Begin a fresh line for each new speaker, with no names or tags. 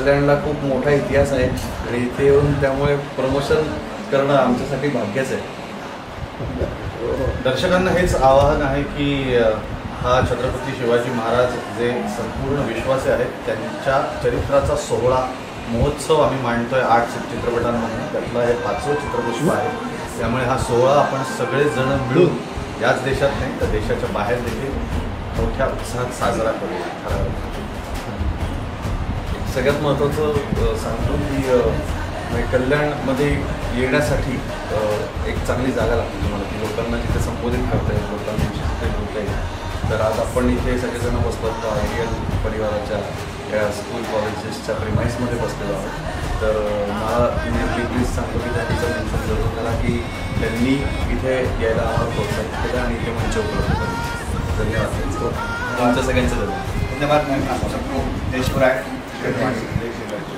कल्याणला खूप मोठा इतिहास आहे आणि इथे येऊन त्यामुळे प्रमोशन करणं आमच्यासाठी भाग्यच आहे.
दर्शकांना हेच आवाहन आहे की हा छत्रपती शिवाजी महाराज जे संपूर्ण विश्वासी आहेत त्यांच्या चरित्राचा सोहळा महोत्सव आम्ही मांडतोय 8 चित्रपटांमधून. त्यातला हे 5वं चित्रपुष्प आहे. त्यामुळे हा सोहळा आपण सगळेजण मिळून याच देशात नाही तर देशाच्या बाहेर देखील मोठ्या उत्साहात साजरा करूया.
सगळ्यात महत्त्वाचं सांगतो की कल्याणमध्ये येण्यासाठी एक चांगली जागा लागते तुम्हाला की लोकांना जिथे संबोधित करता येईल, लोकांविषयी तिथे बोलता येईल. तर आज आपण इथे सगळेजण बसलो आहोत आयडियल परिवाराच्या या स्कूल कॉलेजेसच्या प्रिमाइसमध्ये बसलेलो आहोत. तर मला प्लीज सांगतो की त्यांचं मेन्शन जरूर करा की त्यांनी इथे यायला आम्हाला प्रोत्साहित केलं आणि इथे मंच उपलब्ध केलं. धन्यवाद. तुमच्या सगळ्यांचं धन्यवाद.
धन्यवाद. देशभर आहे.